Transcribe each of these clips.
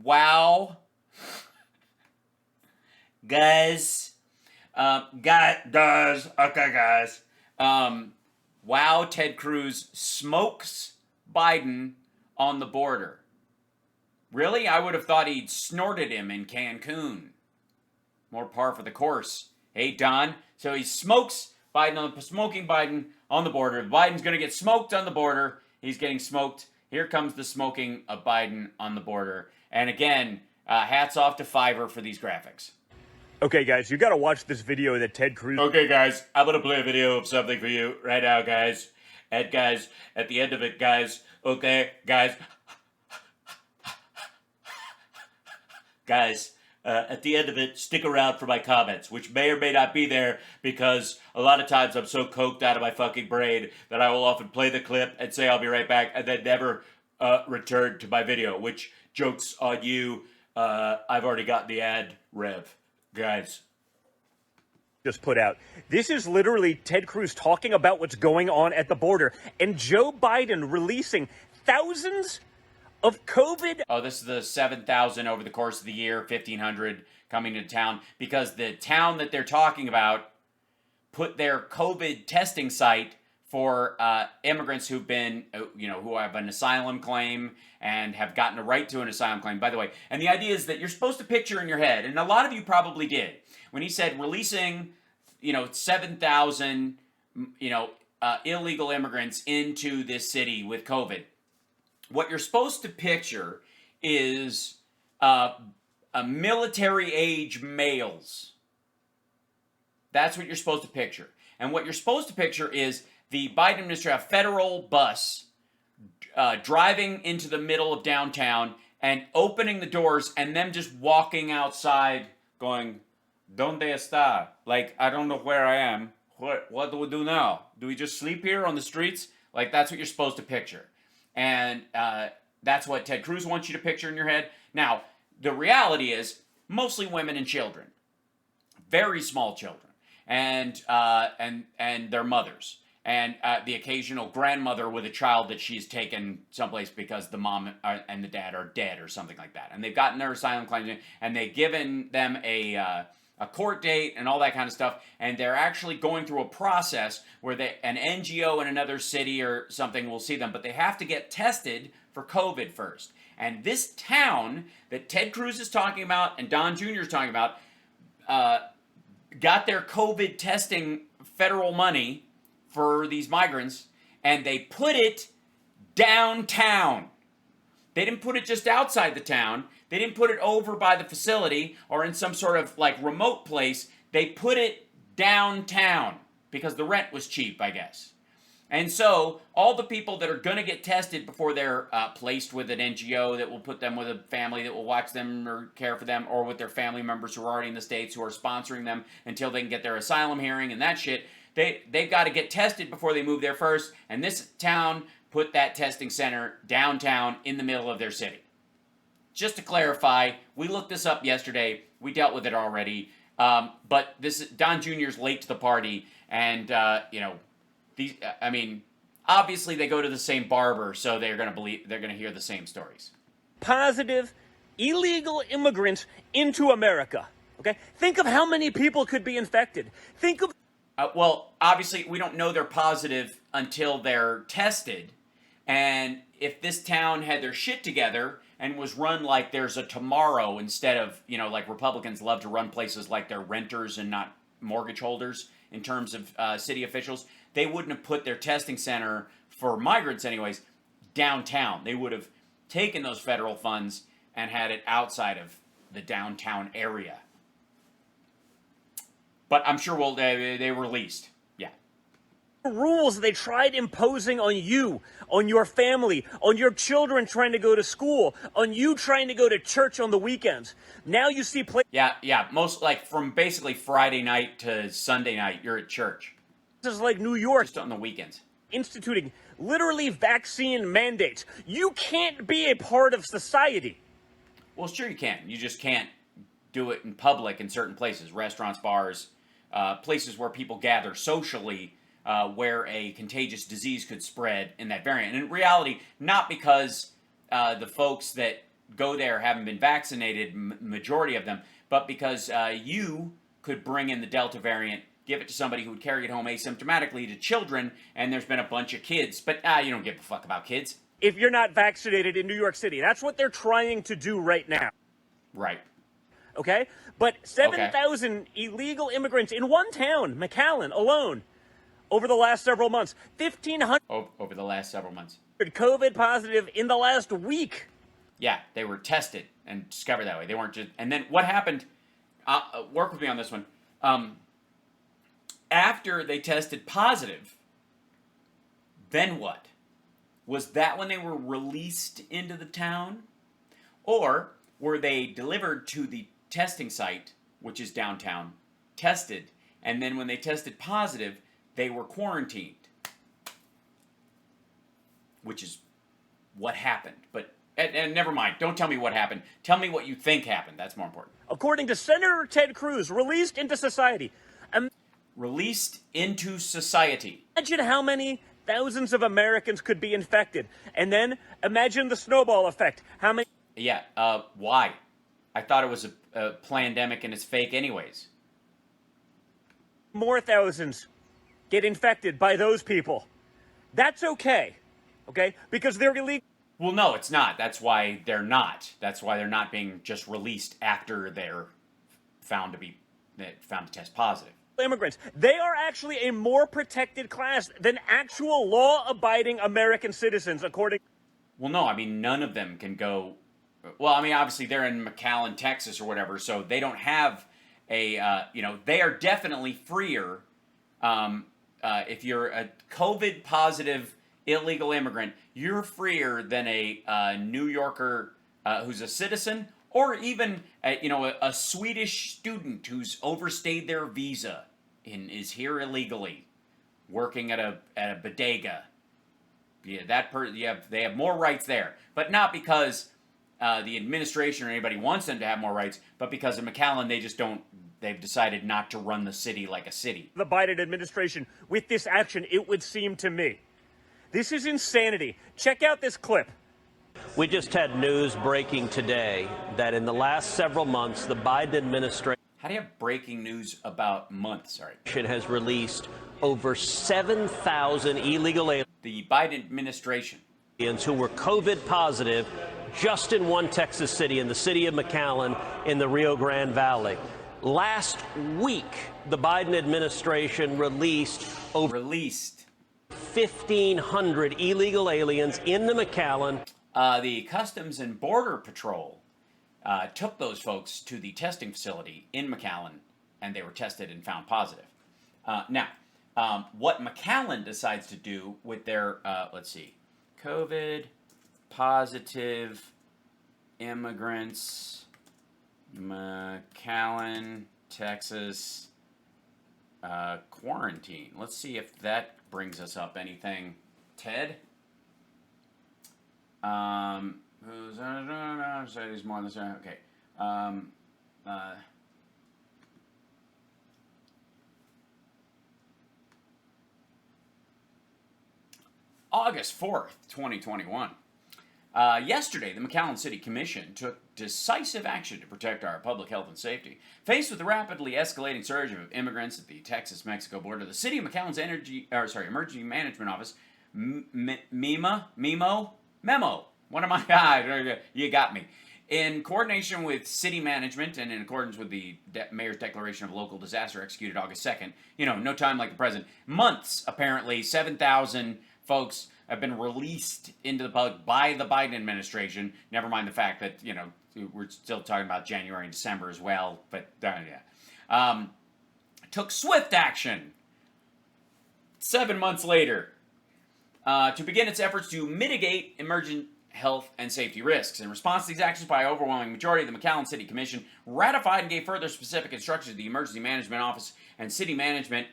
Wow. Guys. Guys. Okay, guys. Wow, Ted Cruz smokes Biden on the border. Really? I would have thought he'd snorted him in Cancun. More par for the course. Hey, Don. So he smokes smoking Biden on the border. Biden's going to get smoked on the border. He's getting smoked. Here comes the smoking of Biden on the border. And again, hats off to Fiverr for these graphics. Okay, guys, you got to watch this video that Ted Cruz... Okay, guys, I'm going to play a video of something for you right now, guys. And guys, at the end of it, guys, okay, guys... Guys, at the end of it, stick around for my comments, which may or may not be there because a lot of times I'm so coked out of my fucking brain that I will often play the clip and say I'll be right back and then never return to my video, which joke's on you. I've already got the ad rev. Guys. Just put out. This is literally Ted Cruz talking about what's going on at the border and Joe Biden releasing thousands of COVID. Oh, this is the 7,000 over the course of the year, 1,500 coming to town because the town that they're talking about put their COVID testing site for immigrants who've been, who have an asylum claim and have gotten a right to an asylum claim, by the way. And the idea is that you're supposed to picture in your head, and a lot of you probably did, when he said releasing, 7,000, illegal immigrants into this city with COVID. What you're supposed to picture is a military-age males. That's what you're supposed to picture. And what you're supposed to picture is the Biden administration, a federal bus, driving into the middle of downtown and opening the doors and them just walking outside going, ¿Dónde está? Like, I don't know where I am. What do we do now? Do we just sleep here on the streets? Like, that's what you're supposed to picture. And that's what Ted Cruz wants you to picture in your head. Now, the reality is mostly women and children. Very small children. And their mothers. And the occasional grandmother with a child that she's taken someplace because the mom and the dad are dead or something like that. And they've gotten their asylum claims in, and they've given them a court date and all that kind of stuff. And they're actually going through a process where an NGO in another city or something will see them. But they have to get tested for COVID first. And this town that Ted Cruz is talking about and Don Jr. is talking about got their COVID testing federal money for these migrants, and they put it downtown. They didn't put it just outside the town. They didn't put it over by the facility or in some sort of remote place. They put it downtown because the rent was cheap, I guess. And so all the people that are going to get tested before they're placed with an NGO that will put them with a family that will watch them or care for them, or with their family members who are already in the States who are sponsoring them until they can get their asylum hearing and that shit, they've got to get tested before they move there first. And this town put that testing center downtown in the middle of their city. Just to clarify, we looked this up yesterday. We dealt with it already. But Don Jr.'s late to the party, and obviously they go to the same barber, so they're going to hear the same stories. Positive illegal immigrants into America. Okay? Think of how many people could be infected. Think of... well, obviously we don't know they're positive until they're tested. And if this town had their shit together and was run like there's a tomorrow instead of, like Republicans love to run places like they're renters and not mortgage holders in terms of city officials, they wouldn't have put their testing center for migrants anyways downtown. They would have taken those federal funds and had it outside of the downtown area. But I'm sure they released. Yeah. Rules they tried imposing on you, on your family, on your children trying to go to school, on you trying to go to church on the weekends. Now you see Yeah. Most from basically Friday night to Sunday night, you're at church. Places like New York, just on the weekends, instituting literally vaccine mandates. You can't be a part of society. Well, sure you can. You just can't do it in public in certain places, restaurants, bars, places where people gather socially, where a contagious disease could spread in that variant. And in reality, not because the folks that go there haven't been vaccinated, majority of them, but because you could bring in the Delta variant, give it to somebody who would carry it home asymptomatically to children, and there's been a bunch of kids. But you don't give a fuck about kids. If you're not vaccinated in New York City, that's what they're trying to do right now. Right. Okay? But 7,000 illegal immigrants in one town, McAllen, alone, over the last several months. 1,500 over the last several months. COVID positive in the last week. Yeah, they were tested and discovered that way. They weren't just... And then what happened... work with me on this one. After they tested positive, then what? Was that when they were released into the town? Or were they delivered to the testing site, which is downtown, tested, and then when they tested positive, they were quarantined? Which is what happened. But and never mind. Don't tell me what happened. Tell me what you think happened. That's more important. According to Senator Ted Cruz, released into society. Released into society. Imagine how many thousands of Americans could be infected. And then imagine the snowball effect. How many... Yeah, why? I thought it was a pandemic and it's fake anyways. More thousands get infected by those people. That's okay. Okay? Because they're illegal. Well, no, it's not. That's why they're not. That's why they're not being just released after they're found to test positive. Immigrants. They are actually a more protected class than actual law-abiding American citizens, according... Well, no, I mean, none of them can go... Well, I mean, obviously, they're in McAllen, Texas, or whatever, so they don't have a, they are definitely freer. If you're a COVID-positive illegal immigrant, you're freer than a New Yorker who's a citizen, or even, a Swedish student who's overstayed their visa and is here illegally, working at a bodega. Yeah, they have more rights there, but not because the administration or anybody wants them to have more rights, but because of McAllen, they've decided not to run the city like a city. The Biden administration, with this action, it would seem to me. This is insanity. Check out this clip. We just had news breaking today that in the last several months, the Biden administration... How do you have breaking news about months? Sorry. ...has released over 7,000 illegal aliens... The Biden administration. ...who were COVID positive just in one Texas city, in the city of McAllen, in the Rio Grande Valley. Last week, the Biden administration released over 1,500 illegal aliens in the McAllen. The Customs and Border Patrol took those folks to the testing facility in McAllen, and they were tested and found positive. Now, what McAllen decides to do with their, COVID positive immigrants, McAllen, Texas, quarantine. Let's see if that brings us up anything. Ted? Who's more on this? Okay. August 4th, 2021. Yesterday, the McAllen City Commission took decisive action to protect our public health and safety. Faced with the rapidly escalating surge of immigrants at the Texas-Mexico border, the City of McAllen's Emergency Management Office, Memo. What am I? You got me. In coordination with city management and in accordance with the mayor's declaration of local disaster executed August 2nd, no time like the present, months, apparently, 7,000 folks have been released into the public by the Biden administration. Never mind the fact that, we're still talking about January and December as well. But, took swift action 7 months later to begin its efforts to mitigate emergent health and safety risks. In response to these actions by an overwhelming majority, the McAllen City Commission ratified and gave further specific instructions to the Emergency Management Office and City Management,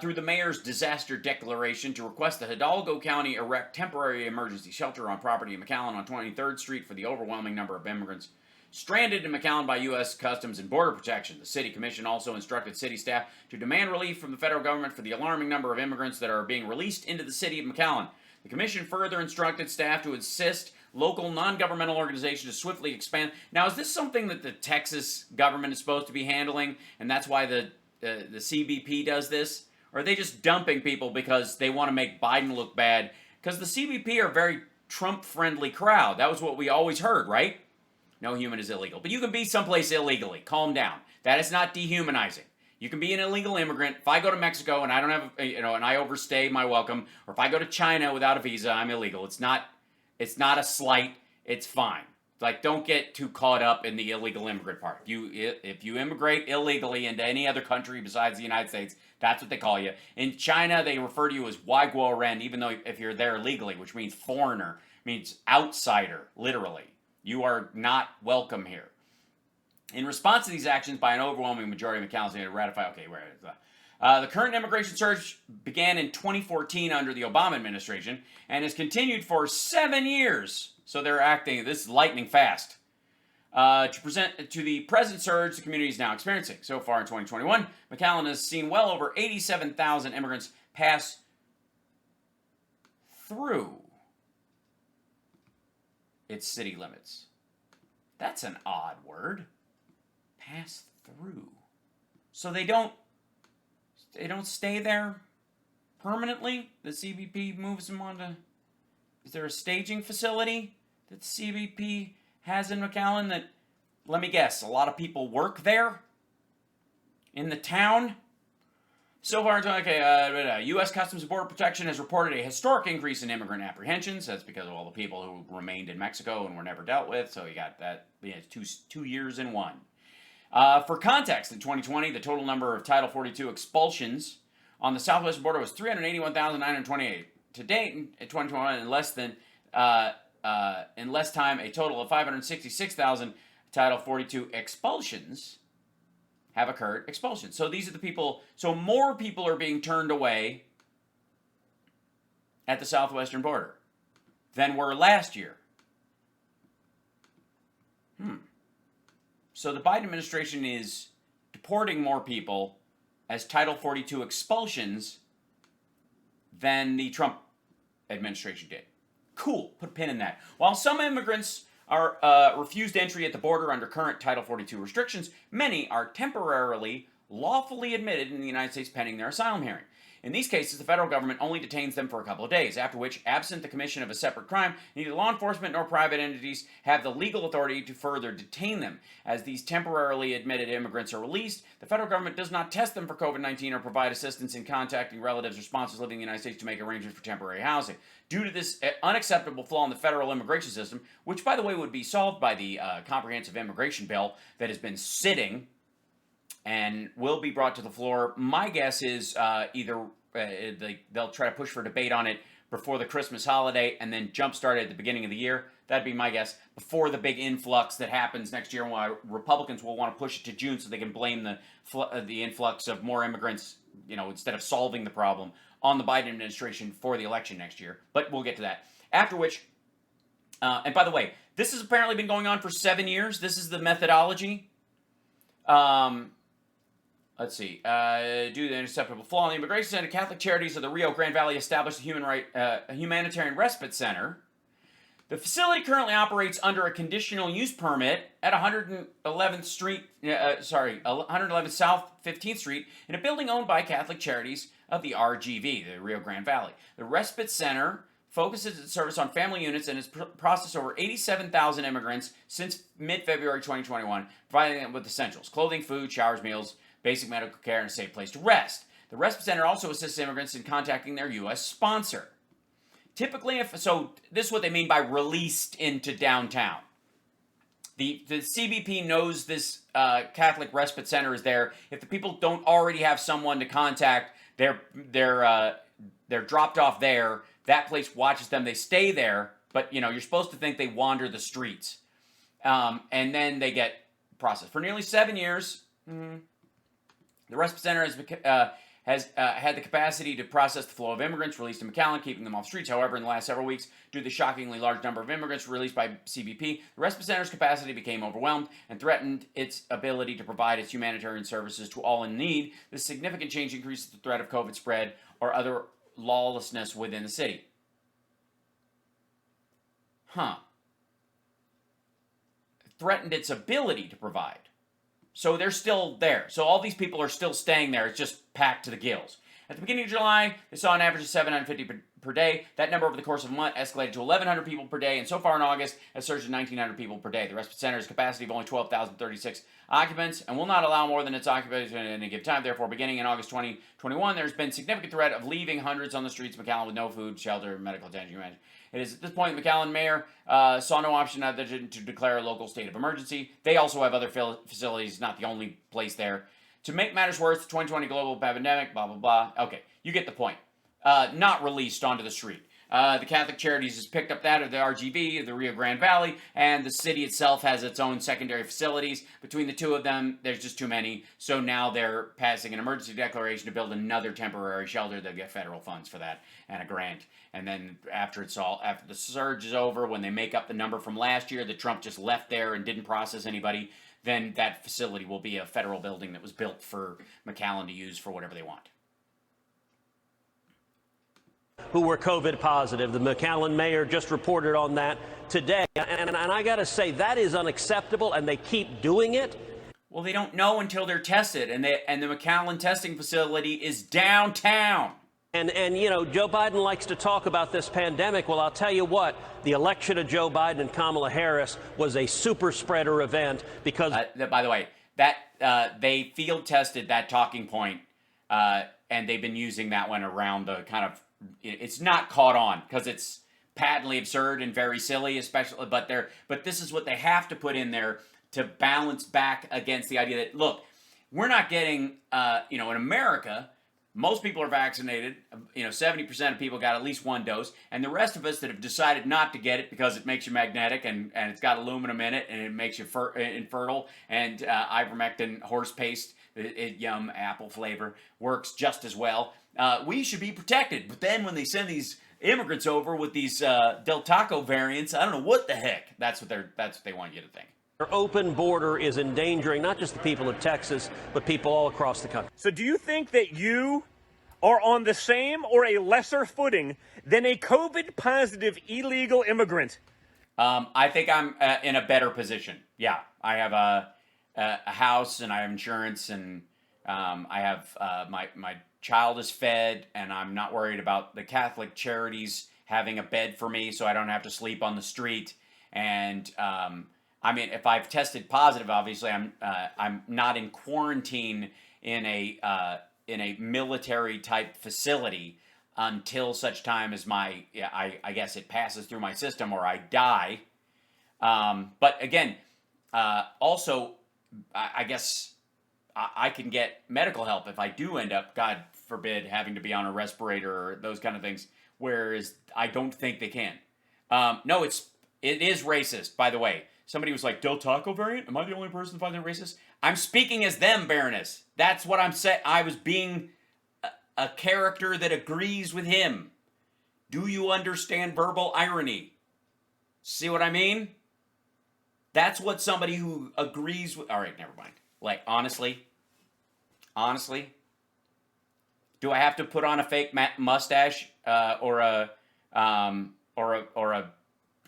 through the mayor's disaster declaration to request that Hidalgo County erect temporary emergency shelter on property in McAllen on 23rd Street for the overwhelming number of immigrants stranded in McAllen by U.S. Customs and Border Protection. The City Commission also instructed city staff to demand relief from the federal government for the alarming number of immigrants that are being released into the city of McAllen. The commission further instructed staff to assist local non-governmental organizations to swiftly expand. Now, is this something that the Texas government is supposed to be handling, and that's why the CBP does this? Or are they just dumping people because they want to make Biden look bad? Because the CBP are a very Trump-friendly crowd. That was what we always heard, right? No human is illegal. But you can be someplace illegally. Calm down. That is not dehumanizing. You can be an illegal immigrant. If I go to Mexico and I don't have, and I overstay my welcome, or if I go to China without a visa, I'm illegal. It's not a slight. It's fine. Like, don't get too caught up in the illegal immigrant part. If you immigrate illegally into any other country besides the United States, that's what they call you. In China, they refer to you as Waiguo Ren, even though if you're there legally, which means foreigner, means outsider, literally. You are not welcome here. In response to these actions by an overwhelming majority of McAllen to ratify, the current immigration surge began in 2014 under the Obama administration and has continued for 7 years. So they're acting, this is lightning fast. To present to the present surge the community is now experiencing. So far in 2021, McAllen has seen well over 87,000 immigrants pass through its city limits. That's an odd word. Pass through. So they don't stay there permanently? The CBP moves them on to... Is there a staging facility that the CBP has in McAllen that, let me guess, a lot of people work there? In the town? So far, U.S. Customs and Border Protection has reported a historic increase in immigrant apprehensions. That's because of all the people who remained in Mexico and were never dealt with. So you got that, two years in one. For context, in 2020, the total number of Title 42 expulsions on the southwestern border was 381,928. To date, in 2021, in less time, a total of 566,000 Title 42 expulsions have occurred. Expulsions. So these are the people. So more people are being turned away at the southwestern border than were last year. So the Biden administration is deporting more people as Title 42 expulsions than the Trump administration did. Cool. Put a pin in that. While some immigrants are refused entry at the border under current Title 42 restrictions, many are temporarily lawfully admitted in the United States pending their asylum hearing. In these cases, the federal government only detains them for a couple of days, after which, absent the commission of a separate crime, neither law enforcement nor private entities have the legal authority to further detain them. As these temporarily admitted immigrants are released, the federal government does not test them for COVID-19 or provide assistance in contacting relatives or sponsors living in the United States to make arrangements for temporary housing. Due to this unacceptable flaw in the federal immigration system, which, by the way, would be solved by the comprehensive immigration bill that has been sitting and will be brought to the floor. My guess is either they'll try to push for debate on it before the Christmas holiday and then jumpstart it at the beginning of the year. That'd be my guess. Before the big influx that happens next year, why Republicans will want to push it to June so they can blame the influx of more immigrants, instead of solving the problem, on the Biden administration for the election next year. But we'll get to that. After which, and by the way, this has apparently been going on for 7 years. This is the methodology. Let's see. Due to the unacceptable flaw in the Immigration Center, Catholic Charities of the Rio Grande Valley established a humanitarian respite center. The facility currently operates under a conditional use permit at 111th South 15th Street in a building owned by Catholic Charities of the RGV, the Rio Grande Valley. The respite center focuses its service on family units and has processed over 87,000 immigrants since mid-February 2021, providing them with essentials: clothing, food, showers, meals, basic medical care, and a safe place to rest. The respite center also assists immigrants in contacting their U.S. sponsor. Typically, this is what they mean by released into downtown. The CBP knows this Catholic respite center is there. If the people don't already have someone to contact, they're dropped off there. That place watches them. They stay there, but you're supposed to think they wander the streets, and then they get processed for nearly 7 years. The respite center has had the capacity to process the flow of immigrants released to McAllen, keeping them off the streets. However, in the last several weeks, due to the shockingly large number of immigrants released by CBP, the respite center's capacity became overwhelmed and threatened its ability to provide its humanitarian services to all in need. This significant change increases the threat of COVID spread or other lawlessness within the city. threatened its ability to provide. So they're still there. So all these people are still staying there. It's just packed to the gills. At the beginning of July, they saw an average of 750 per day. That number over the course of a month escalated to 1,100 people per day, and so far in August has surged to 1,900 people per day. The respite center has a capacity of only 12,036 occupants and will not allow more than its occupants at any given time. Therefore, beginning in August 2021, there's been significant threat of leaving hundreds on the streets of McAllen with no food, shelter, medical attention. It is at this point the McAllen mayor saw no option other than to declare a local state of emergency. They also have other facilities, not the only place there. To make matters worse, the 2020 global pandemic, blah, blah, blah. Okay, you get the point. Not released onto the street. The Catholic Charities has picked up that of the RGV, the Rio Grande Valley, and the city itself has its own secondary facilities. Between the two of them, there's just too many. So now they're passing an emergency declaration to build another temporary shelter. They'll get federal funds for that and a grant. And then after the surge is over, when they make up the number from last year that Trump just left there and didn't process anybody, then that facility will be a federal building that was built for McAllen to use for whatever they want. Who were COVID positive. The McAllen mayor just reported on that today. And I got to say, that is unacceptable, and they keep doing it. Well, they don't know until they're tested, and the McAllen testing facility is downtown. And you know, Joe Biden likes to talk about this pandemic. Well, I'll tell you what, the election of Joe Biden and Kamala Harris was a super spreader event because... by the way, that they field tested that talking point, and they've been using that one around the kind of... It's not caught on because it's patently absurd and very silly, especially. But this is what they have to put in there to balance back against the idea that, look, we're not getting, in America, most people are vaccinated. 70% of people got at least one dose, and the rest of us that have decided not to get it because it makes you magnetic and it's got aluminum in it and it makes you infertile, and ivermectin horse paste, yum, apple flavor, works just as well. We should be protected. But then when they send these immigrants over with these Del Taco variants, I don't know what the heck. That's what they want you to think. Our open border is endangering not just the people of Texas, but people all across the country. So do you think that you are on the same or a lesser footing than a COVID-positive illegal immigrant? I think I'm in a better position. Yeah, I have a house and I have insurance and I have my child is fed, and I'm not worried about the Catholic Charities having a bed for me so I don't have to sleep on the street. And if I've tested positive, obviously I'm not in quarantine in a military type facility until such time as I guess it passes through my system or I die. But again, also I guess I can get medical help if I do end up, God forbid, having to be on a respirator or those kind of things, whereas I don't think they can. No, it is racist, by the way. Somebody was like, Del Taco variant? Am I the only person to find that racist? I'm speaking as them, Baroness. That's what I'm saying. I was being a character that agrees with him. Do you understand verbal irony? See what I mean? That's what somebody who agrees with... All right, never mind. Like, honestly, do I have to put on a fake mustache or a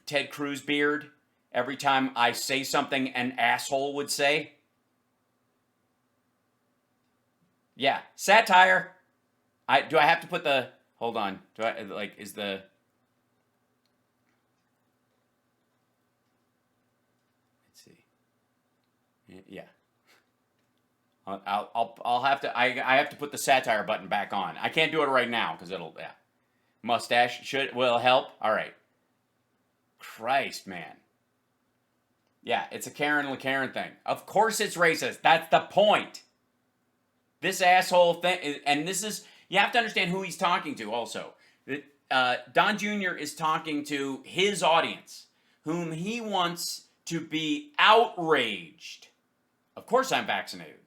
Ted Cruz beard every time I say something an asshole would say? Yeah, satire. Do I have to put the... Hold on. Do I, like, is the... Let's see. Yeah. I'll have to... I have to put the satire button back on. I can't do it right now because it'll... Yeah. Mustache will help. All right. Christ, man. Yeah, it's a Karen LaKaren thing. Of course it's racist. That's the point. This asshole thing... And this is... You have to understand who he's talking to also. Don Jr. is talking to his audience, whom he wants to be outraged. Of course I'm vaccinated.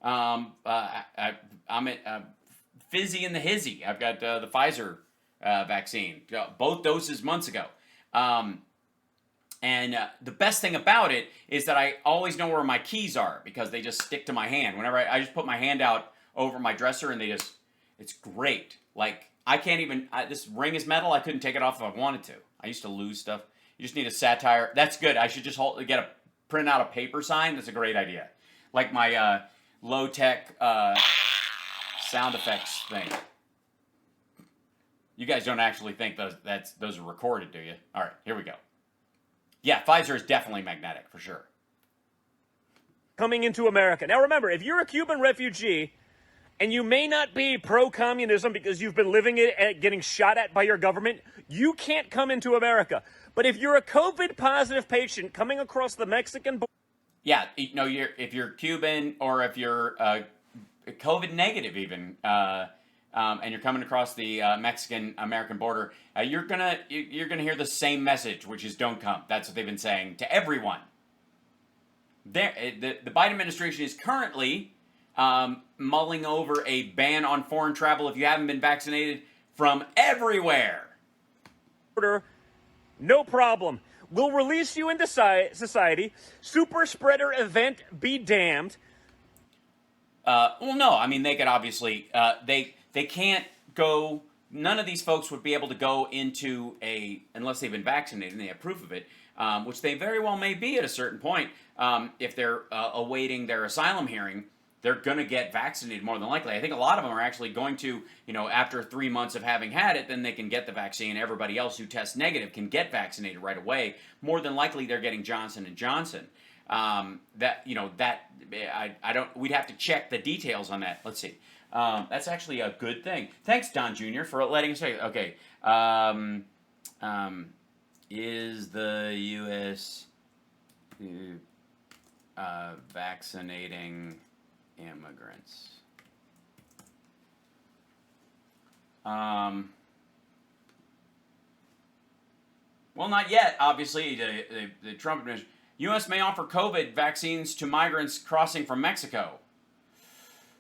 I'm fizzy in the hizzy. I've got the Pfizer vaccine. Both doses months ago. And the best thing about it is that I always know where my keys are because they just stick to my hand. Whenever I just put my hand out over my dresser and they just... It's great. Like, I can't even... this ring is metal. I couldn't take it off if I wanted to. I used to lose stuff. You just need a satire. That's good. I should just print out a paper sign. That's a great idea. Like my low-tech sound effects thing. You guys don't actually think those are recorded, do you? All right, here we go. Yeah, Pfizer is definitely magnetic, for sure. Coming into America. Now remember, if you're a Cuban refugee and you may not be pro-communism because you've been living it and getting shot at by your government, you can't come into America. But if you're a COVID-positive patient coming across the Mexican border... Yeah, no, if you're Cuban or if you're COVID negative even, and you're coming across the Mexican-American border, you're gonna hear the same message, which is don't come. That's what they've been saying to everyone. The Biden administration is currently mulling over a ban on foreign travel if you haven't been vaccinated from everywhere. No problem. We'll release you into society. Super spreader event be damned. Well, no. I mean, they could obviously... They can't go... None of these folks would be able to go into unless they've been vaccinated and they have proof of it, which they very well may be at a certain point. If they're awaiting their asylum hearing, they're going to get vaccinated more than likely. I think a lot of them are actually going to, after 3 months of having had it, then they can get the vaccine. Everybody else who tests negative can get vaccinated right away. More than likely, they're getting Johnson & Johnson. We'd have to check the details on that. Let's see. That's actually a good thing. Thanks, Don Jr., for letting us say. Okay. Is the U.S. Vaccinating immigrants? Well, not yet, obviously. The Trump administration. U.S. may offer COVID vaccines to migrants crossing from Mexico.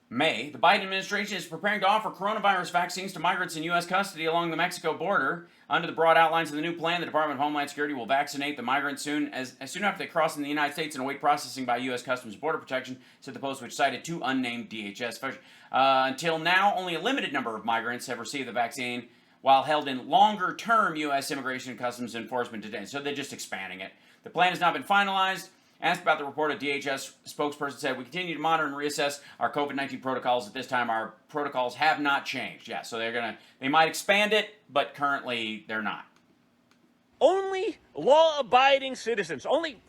May, the Biden administration is preparing to offer coronavirus vaccines to migrants in U.S. custody along the Mexico border. Under the broad outlines of the new plan, the Department of Homeland Security will vaccinate the migrants soon after they cross in the United States and await processing by U.S. Customs and Border Protection, said the Post, which cited two unnamed DHS. Until now, only a limited number of migrants have received the vaccine, while held in longer-term U.S. Immigration and Customs Enforcement detention. So they're just expanding it. The plan has not been finalized. Asked about the report, a DHS spokesperson said, "We continue to monitor and reassess our COVID-19 protocols. At this time, our protocols have not changed." Yeah, so they might expand it, but currently they're not. Only law-abiding citizens, only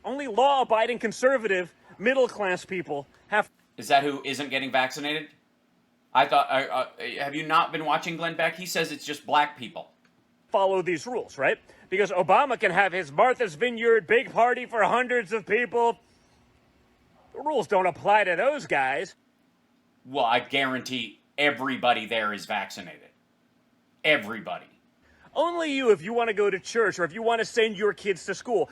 law-abiding conservative middle-class people have... Is that who isn't getting vaccinated? I thought, have you not been watching Glenn Beck? He says it's just black people. Follow these rules, right? Because Obama can have his Martha's Vineyard big party for hundreds of people. The rules don't apply to those guys. Well, I guarantee everybody there is vaccinated. Everybody. Only you if you want to go to church or if you want to send your kids to school.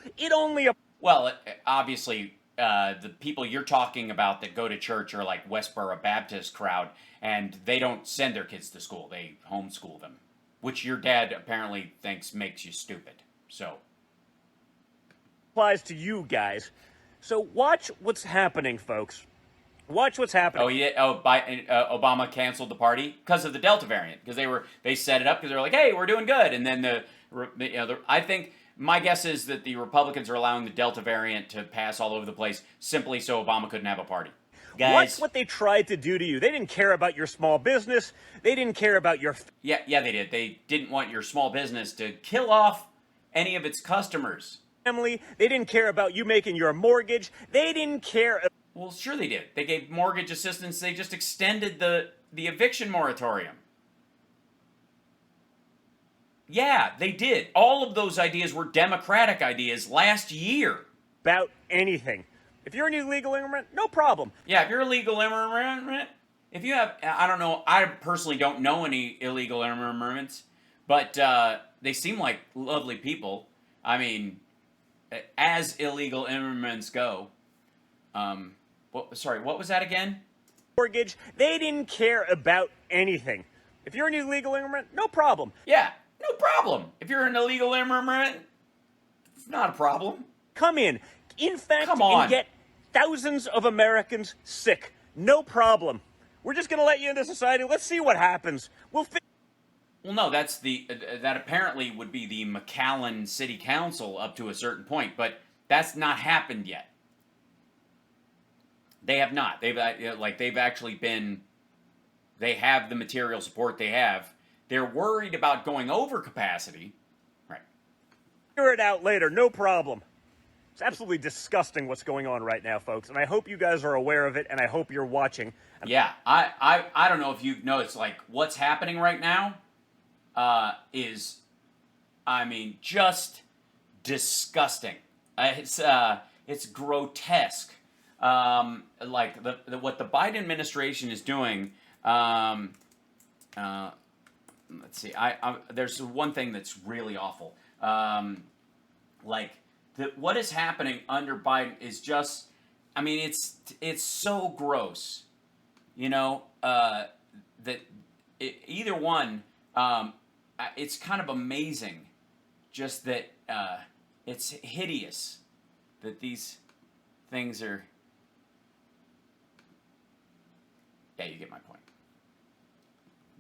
Well, obviously, the people you're talking about that go to church are like Westboro Baptist crowd, and they don't send their kids to school. They homeschool them. Which your dad apparently thinks makes you stupid. So. Applies to you guys. So watch what's happening, folks. Watch what's happening. Oh, yeah. Obama canceled the party because of the Delta variant. Because they set it up because they were like, hey, we're doing good. And then I think my guess is that the Republicans are allowing the Delta variant to pass all over the place simply so Obama couldn't have a party. Guys, watch what they tried to do to you. They didn't care about your small business. They didn't care about your... Yeah, they did. They didn't want your small business to kill off any of its customers. Family. They didn't care about you making your mortgage. They didn't care... Well, sure they did. They gave mortgage assistance. They just extended the eviction moratorium. Yeah, they did. All of those ideas were Democratic ideas last year. About anything. If you're an illegal immigrant, no problem. Yeah, if you're a legal immigrant, if you have, I don't know, I personally don't know any illegal immigrants, but they seem like lovely people. I mean, as illegal immigrants go. What was that again? Mortgage, they didn't care about anything. If you're an illegal immigrant, no problem. Yeah, no problem. If you're an illegal immigrant, it's not a problem. Come in. In fact, and get thousands of Americans sick. No problem. We're just going to let you into society. Let's see what happens. Well, no, that's that apparently would be the McAllen City Council up to a certain point, but that's not happened yet. They have not. They've actually been. They have the material support they have. They're worried about going over capacity. Right. Figure it out later, no problem. It's absolutely disgusting what's going on right now, folks, and I hope you guys are aware of it, and I hope you're watching. Yeah, I don't know if you know, it's like what's happening right now is, I mean, just disgusting. It's grotesque. Like what the Biden administration is doing. Let's see. There's one thing that's really awful. What is happening under Biden is just, I mean, it's so gross. You know, either one. It's kind of amazing, just that it's hideous that these things are. Yeah, you get my point.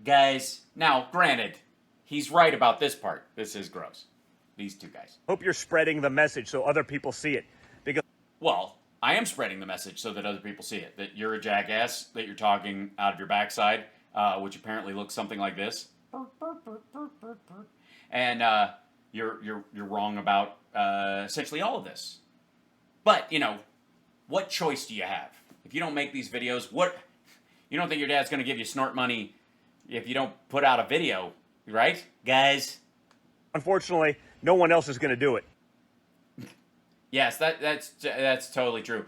Guys, now, granted, he's right about this part. This is gross. These two guys. Hope you're spreading the message so other people see it. Because Well, I am spreading the message so that other people see it. That you're a jackass, that you're talking out of your backside, which apparently looks something like this. And you're wrong about essentially all of this. But, you know, what choice do you have? If you don't make these videos, you don't think your dad's going to give you snort money if you don't put out a video, right, guys? unfortunately, no one else is going to do it. Yes, that's totally true.